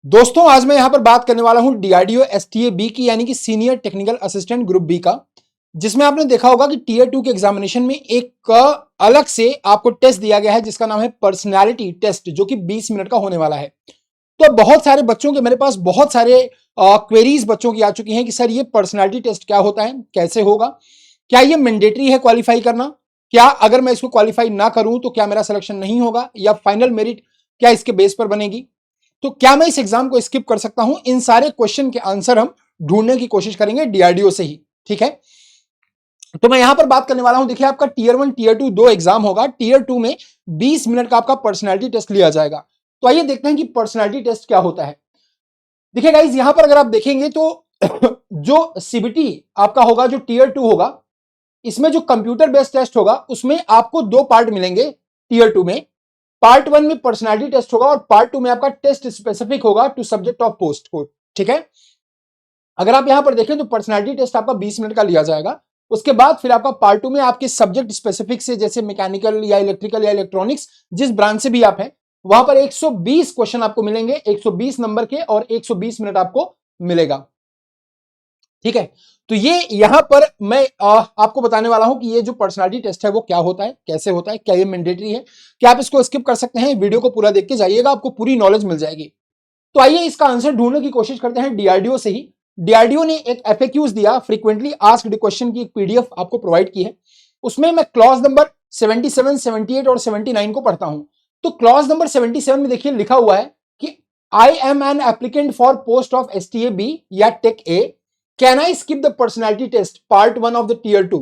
दोस्तों आज मैं यहां पर बात करने वाला हूं डीआरडीओ एसटीए बी की यानी कि senior technical assistant group B का, जिसमें आपने देखा होगा कि टीयर 2 के एग्जामिनेशन में एक अलग से आपको टेस्ट दिया गया है जिसका नाम है पर्सनालिटी टेस्ट, जो कि 20 मिनट का होने वाला है। तो बहुत सारे बच्चों के मेरे पास बहुत सारे क्वेरीज बच्चों की आ चुकी हैं कि सर ये पर्सनालिटी टेस्ट क्या होता है, कैसे होगा, क्या ये मैंडेटरी है क्वालिफाई करना, क्या अगर मैं इसको क्वालिफाई ना करूं तो क्या मेरा सिलेक्शन नहीं होगा, या फाइनल मेरिट क्या इसके बेस पर बनेगी, तो क्या मैं इस एग्जाम को स्किप कर सकता हूं। इन सारे क्वेश्चन के आंसर हम ढूंढने की कोशिश करेंगे डीआरडीओ से ही। ठीक है, तो मैं यहां पर बात करने वाला हूं। देखिए आपका टीयर 1 टीयर 2 दो एग्जाम होगा। टीयर 2 में 20 मिनट का आपका पर्सनालिटी टेस्ट लिया जाएगा। तो आइए देखते हैं कि पर्सनालिटी टेस्ट क्या होता है। देखिए गाइज यहां पर अगर आप देखेंगे तो जो सीबीटी आपका होगा, जो टीयर 2 होगा, इसमें जो कंप्यूटर बेस्ड टेस्ट होगा उसमें आपको दो पार्ट मिलेंगे। टीयर 2 में पार्ट 1 में पर्सनालिटी टेस्ट होगा और पार्ट 2 में आपका टेस्ट स्पेसिफिक होगा to subject of post code. ठीक है, अगर आप यहां पर देखें तो पर्सनालिटी टेस्ट आपका 20 मिनट का लिया जाएगा। उसके बाद फिर आपका पार्ट 2 में आपके सब्जेक्ट स्पेसिफिक से, जैसे मैकेनिकल या इलेक्ट्रिकल या इलेक्ट्रॉनिक्स, जिस ब्रांच से भी आप हैं, वहां पर 120 क्वेश्चन आपको मिलेंगे, 120 नंबर के, और 120 मिनट आपको मिलेगा। ठीक है, तो ये यहां पर मैं आपको बताने वाला हूं कि ये जो पर्सनालिटी टेस्ट है वो क्या होता है, कैसे होता है, क्या ये मैंडेटरी है, क्या आप इसको स्किप कर सकते हैं। वीडियो को पूरा देख के जाइएगा, आपको पूरी नॉलेज मिल जाएगी। तो आइए इसका आंसर ढूंढने की कोशिश करते हैं डीआरडीओ से ही। डीआरडीओ ने एक एफएक्यूज दिया, फ्रीक्वेंटली आस्क्ड क्वेश्चन की एक पीडीएफ आपको प्रोवाइड की है। उसमें मैं क्लॉज नंबर 77, 78 और 79 को पढ़ता हूं। तो क्लॉज नंबर 77 में देखिए लिखा हुआ है कि I am an applicant for post of STA B या tech A, can I skip the personality test part 1 of the tier 2।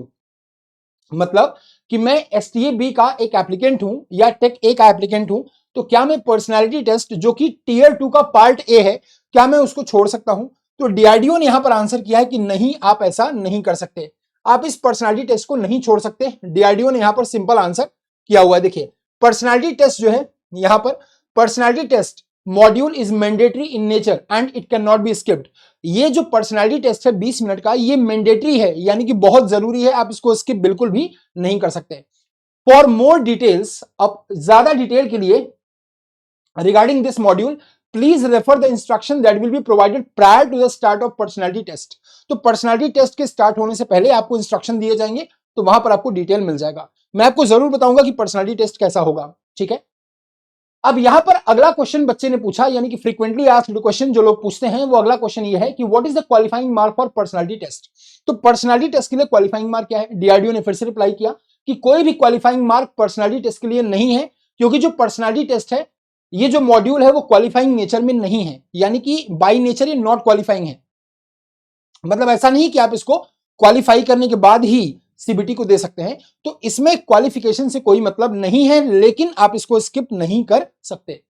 मतलब कि मैं एसटीए बी का एक एप्लीकेंट हूं या टेक ए का एप्लीकेंट हूं, तो क्या मैं पर्सनैलिटी टेस्ट जो कि टीयर 2 का पार्ट ए है, क्या मैं उसको छोड़ सकता हूं। तो डीआरडीओ ने यहां पर आंसर किया है कि नहीं, आप ऐसा नहीं कर सकते, आप इस पर्सनैलिटी टेस्ट को नहीं छोड़ सकते। डीआरडीओ ने यहां पर सिंपल आंसर किया हुआ है। देखिए पर्सनैलिटी टेस्ट जो है, यहां पर personality test module is mandatory in nature and it can not be skipped. ये जो पर्सनैलिटी टेस्ट है 20 मिनट का, ये मैंडेटरी है, यानी कि बहुत जरूरी है, आप इसको स्किप बिल्कुल भी नहीं कर सकते। फॉर मोर डिटेल्स, अब ज्यादा डिटेल के लिए regarding this module, please refer the instruction that will be provided prior to the start of personality test. तो पर्सनैलिटी टेस्ट के स्टार्ट होने से पहले आपको इंस्ट्रक्शन दिए जाएंगे, तो वहां पर आपको डिटेल मिल जाएगा। मैं आपको जरूर बताऊंगा कि पर्सनैलिटी टेस्ट कैसा होगा। ठीक है, अब यहां पर अगला क्वेश्चन बच्चे ने पूछा, यानी कि फ्रीक्वेंटली आस्क्ड क्वेश्चन जो लोग पूछते हैं, वो अगला क्वेश्चन ये है कि what is the qualifying mark for personality test. तो पर्सनैलिटी टेस्ट के लिए क्वालिफाइंग मार्क क्या है। डीआरडीओ ने फिर से रिप्लाई किया कि कोई भी क्वालिफाइंग मार्क पर्सनैलिटी टेस्ट के लिए नहीं है, क्योंकि जो पर्सनैलिटी टेस्ट है, ये जो मॉड्यूल है वो क्वालिफाइंग नेचर में नहीं है, यानी कि बाई नेचर ये नॉट क्वालिफाइंग है। मतलब ऐसा नहीं कि आप इसको क्वालिफाई करने के बाद ही सीबीटी को दे सकते हैं। तो इसमें क्वालिफिकेशन से कोई मतलब नहीं है, लेकिन आप इसको स्किप नहीं कर सकते।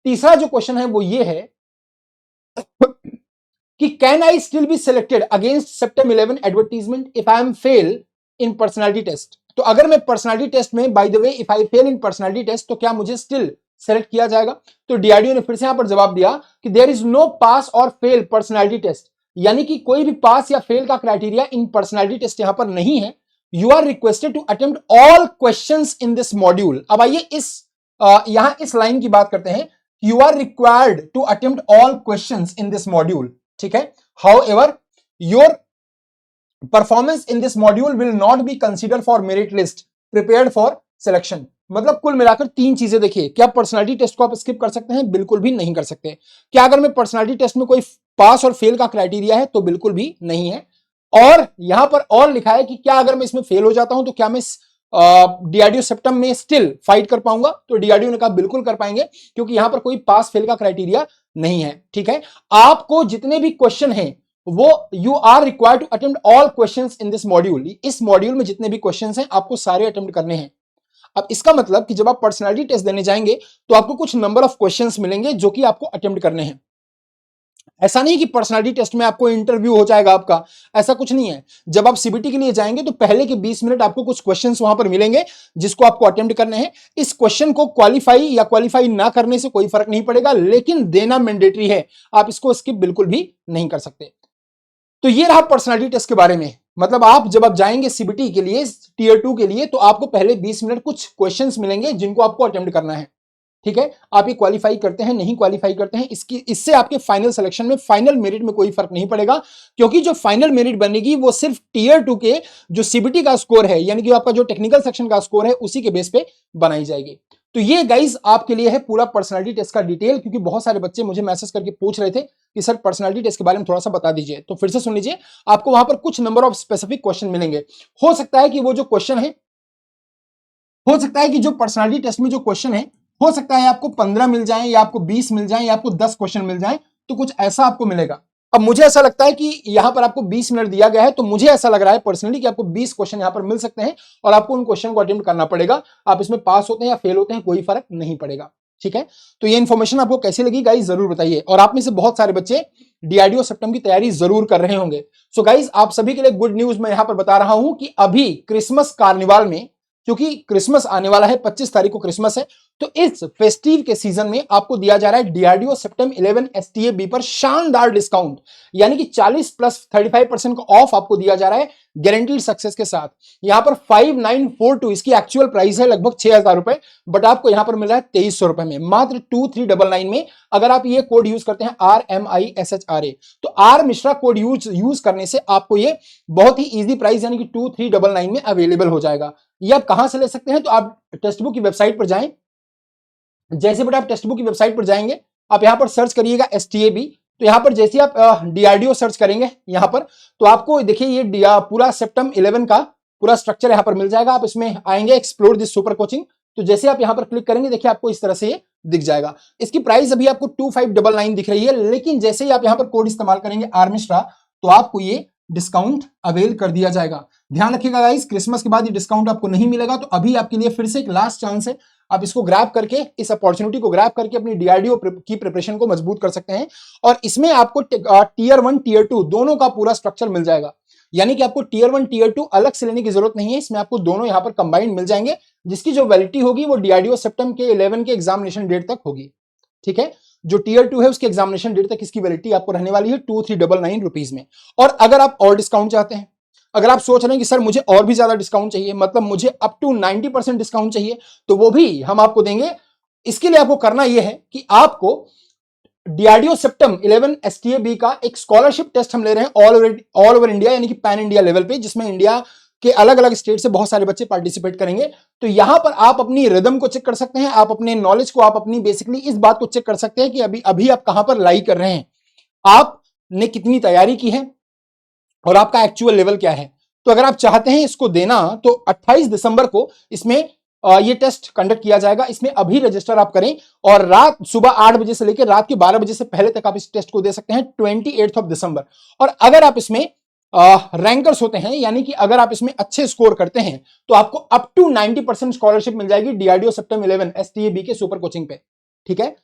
तीसरा जो क्वेश्चन है वो ये है कि can I still be selected against September 11 advertisement if I am fail in personality test. तो अगर मैं पर्सनैलिटी टेस्ट में, by the way, if I fail in personality test, तो क्या मुझे स्टिल सेलेक्ट किया जाएगा। तो डीआरडीओ ने फिर से यहां पर जवाब दिया कि देयर इज नो पास और फेल पर्सनैलिटी टेस्ट, यानी कि कोई भी पास या फेल का क्राइटेरिया इन पर्सनैलिटी टेस्ट यहां पर नहीं है। You are requested to attempt all questions in this module. अब आइए यहां इस लाइन की बात करते हैं। You are required to attempt all questions in this module. ठीक है, however your performance in this module will not be considered for merit list prepared for selection। मतलब कुल मिलाकर तीन चीजें देखिए, क्या पर्सनालिटी टेस्ट को आप स्किप कर सकते हैं, बिल्कुल भी नहीं कर सकते। क्या अगर मैं पर्सनालिटी टेस्ट में कोई पास और फेल का क्राइटेरिया है, तो बिल्कुल भी नहीं है। और यहां पर और लिखा है कि क्या अगर मैं इसमें फेल हो जाता हूं तो क्या मैं डीआरडीओ सेप्टम में स्टिल फाइट कर पाऊंगा। तो डीआरडीओ ने कहा बिल्कुल कर पाएंगे, क्योंकि यहां पर कोई पास फेल का क्राइटेरिया नहीं है। ठीक है, आपको जितने भी क्वेश्चन हैं वो you are required to attempt all questions in this module. इस मॉड्यूल में जितने भी क्वेश्चंस हैं आपको सारे अटेम्प्ट करने हैं। अब इसका मतलब कि जब आप पर्सनैलिटी टेस्ट देने जाएंगे तो आपको कुछ नंबर ऑफ क्वेश्चंस मिलेंगे जो कि आपको अटेम्प्ट करने हैं। ऐसा नहीं कि पर्सनालिटी टेस्ट में आपको इंटरव्यू हो जाएगा आपका, ऐसा कुछ नहीं है। जब आप सीबीटी के लिए जाएंगे तो पहले के 20 मिनट आपको कुछ क्वेश्चंस वहां पर मिलेंगे जिसको आपको अटेम्प्ट करने हैं। इस क्वेश्चन को क्वालिफाई या क्वालिफाई ना करने से कोई फर्क नहीं पड़ेगा, लेकिन देना मैंडेटरी है, आप इसको स्किप बिल्कुल भी नहीं कर सकते। तो ये रहा पर्सनालिटी टेस्ट के बारे में। मतलब आप जब आप जाएंगे सीबीटी के लिए टीयर 2 के लिए, तो आपको पहले 20 मिनट कुछ क्वेश्चंस मिलेंगे जिनको आपको अटेम्प्ट करना है। ठीक है, आप ये क्वालिफाई करते हैं नहीं क्वालिफाई करते हैं, इससे आपके फाइनल सिलेक्शन में, फाइनल मेरिट में कोई फर्क नहीं पड़ेगा, क्योंकि जो फाइनल मेरिट बनेगी वो सिर्फ टीयर 2 के जो सीबीटी का स्कोर है, यानी कि आपका जो टेक्निकल सेक्शन का स्कोर है, उसी के बेस पे बनाई जाएगी। तो ये गाइज आपके लिए है पूरा पर्सनालिटी टेस्ट का डिटेल, क्योंकि बहुत सारे बच्चे मुझे मैसेज करके पूछ रहे थे कि सर पर्सनालिटी टेस्ट के बारे में थोड़ा सा बता दीजिए। तो फिर से सुन लीजिए, आपको वहां पर कुछ नंबर ऑफ स्पेसिफिक क्वेश्चन मिलेंगे। हो सकता है कि वो जो क्वेश्चन है, हो सकता है कि जो पर्सनालिटी टेस्ट में जो क्वेश्चन है, हो सकता है आपको 15 मिल जाए, या आपको 20 मिल जाए, या आपको 10 क्वेश्चन मिल जाए, तो कुछ ऐसा आपको मिलेगा। अब मुझे ऐसा लगता है कि यहां पर आपको 20 मिनट दिया गया है, तो मुझे ऐसा लग रहा है पर्सनली कि आपको 20 क्वेश्चन यहां पर मिल सकते हैं, और आपको उन क्वेश्चन को अटेम्प्ट करना पड़ेगा। आप इसमें पास होते हैं या फेल होते हैं, कोई फर्क नहीं पड़ेगा। ठीक है, तो ये इन्फॉर्मेशन आपको कैसी लगी गाइस, जरूर बताइए। और आप में से बहुत सारे बच्चे डीआरडीओ सेप्टम की तैयारी जरूर कर रहे होंगे। सो गाइस, आप सभी के लिए गुड न्यूज मैं यहां पर बता रहा हूं कि अभी क्रिसमस कार्निवाल में, क्योंकि क्रिसमस आने वाला है, 25 तारीख को क्रिसमस है, तो इस फेस्टिव के सीजन में आपको दिया जा रहा है डीआरडीओ सेप्टम 11 एसटीए पर शानदार डिस्काउंट, यानी कि 40 प्लस 35% का ऑफ आपको दिया जा रहा है गारंटीड सक्सेस के साथ। यहां पर 5942 इसकी एक्चुअल प्राइस है, लगभग 6000 रुपए, बट आपको यहां पर मिल रहा है 2300 रुपए में, मात्र 2399 में। अगर आप ये कोड यूज करते हैं RMISHRA, तो आर मिश्रा कोड यूज करने से आपको ये बहुत ही इजी प्राइस यानी कि 2399 में अवेलेबल हो जाएगा। ये आप कहां से ले सकते हैं, तो आप टेक्स्ट बुक की वेबसाइट पर जाएं। जैसे बट आप टेक्स्ट बुक की वेबसाइट पर जाएंगे, आप यहां पर सर्च करिएगा STAB, तो यहां पर जैसे आप डीआरडीओ सर्च करेंगे यहां पर, तो आपको देखिए ये पूरा सेप्टम 11 का पूरा स्ट्रक्चर यहां पर मिल जाएगा। आप इसमें आएंगे एक्सप्लोर दिस सुपर कोचिंग, तो जैसे आप यहां पर क्लिक करेंगे, देखिए आपको इस तरह से ये दिख जाएगा। इसकी प्राइस अभी आपको 2599 दिख रही है, लेकिन जैसे ही आप यहां पर कोड इस्तेमाल करेंगे आर मिश्रा, तो आपको ये डिस्काउंट अवेल कर दिया जाएगा। ध्यान रखिएगा गाइस, क्रिसमस के बाद ये डिस्काउंट आपको नहीं मिलेगा, तो अभी आपके लिए फिर से एक लास्ट चांस है। आप इसको ग्रैब करके, इस अपॉर्चुनिटी को ग्रैब करके अपनी डीआरडीओ की प्रिपरेशन को मजबूत कर सकते हैं। और इसमें आपको टीयर 1 टीयर 2 दोनों का पूरा स्ट्रक्चर मिल जाएगा, यानी कि आपको टीयर 1 टीयर 2 अलग से लेने की जरूरत नहीं है, इसमें आपको दोनों यहां पर कंबाइंड मिल जाएंगे, जिसकी जो वैलिडिटी होगी वो डीआरडीओ सेप्टम के 11 के एग्जामिनेशन डेट तक होगी। ठीक है, जो टीयर 2 है उसके एग्जामिनेशन डेट तक इसकी वैलिडिटी आपको रहने वाली है 2399 रुपीज में। और अगर आप और डिस्काउंट चाहते हैं, अगर आप सोच रहे हैं कि सर मुझे और भी ज्यादा डिस्काउंट चाहिए, मतलब मुझे अप टू 90% डिस्काउंट चाहिए, तो वो भी हम आपको देंगे। इसके लिए आपको करना यह है कि आपको डीआरडीओ सेप्टम 11 STAB का एक स्कॉलरशिप टेस्ट हम ले रहे हैं ऑल ओवर इंडिया, यानी कि पैन इंडिया लेवल पे, जिसमें इंडिया के अलग अलग स्टेट से बहुत सारे बच्चे पार्टिसिपेट करेंगे। तो यहां पर आप अपनी रिदम को चेक कर सकते हैं, आप अपने नॉलेज को, आप अपनी बेसिकली इस बात को चेक कर सकते हैं कि अभी आप कहां पर लाई कर रहे हैं, आपने कितनी तैयारी की है और आपका एक्चुअल लेवल क्या है। तो अगर आप चाहते हैं इसको देना, तो 28 दिसंबर को इसमें ये टेस्ट कंडक्ट किया जाएगा। इसमें अभी रजिस्टर आप करें, और सुबह 8 बजे से लेकर रात के 12 बजे से पहले तक आप इस टेस्ट को दे सकते हैं, 28 दिसंबर। और अगर आप इसमें रैंकर्स होते हैं, यानी कि अगर आप इसमें अच्छे स्कोर करते हैं, तो आपको अप टू 90% स्कॉलरशिप मिल जाएगी डीआरडीओ सेप्टम 11 STAB के सुपर कोचिंग पे। ठीक है,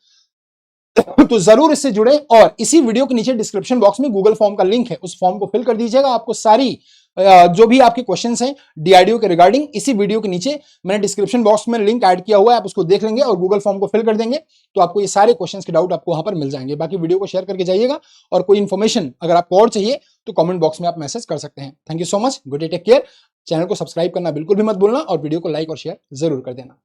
तो जरूर इससे जुड़े, और इसी वीडियो के नीचे डिस्क्रिप्शन बॉक्स में गूगल फॉर्म का लिंक है, उस फॉर्म को फिल कर दीजिएगा। आपको सारी जो भी आपके क्वेश्चंस हैं डीआरडीओ के रिगार्डिंग, इसी वीडियो के नीचे मैंने डिस्क्रिप्शन बॉक्स में लिंक ऐड किया हुआ है, आप उसको देख लेंगे और गूगल फॉर्म को फिल कर देंगे, तो आपको ये सारे क्वेश्चंस के डाउट आपको वहां पर मिल जाएंगे। बाकी वीडियो को शेयर करके जाइएगा, और कोई इन्फॉर्मेशन अगर आपको और चाहिए तो कमेंट बॉक्स में आप मैसेज कर सकते हैं। Thank you so much, good day, take care. Channel को सब्सक्राइब करना बिल्कुल भी मत भूलना, और वीडियो को लाइक और शेयर जरूर कर देना।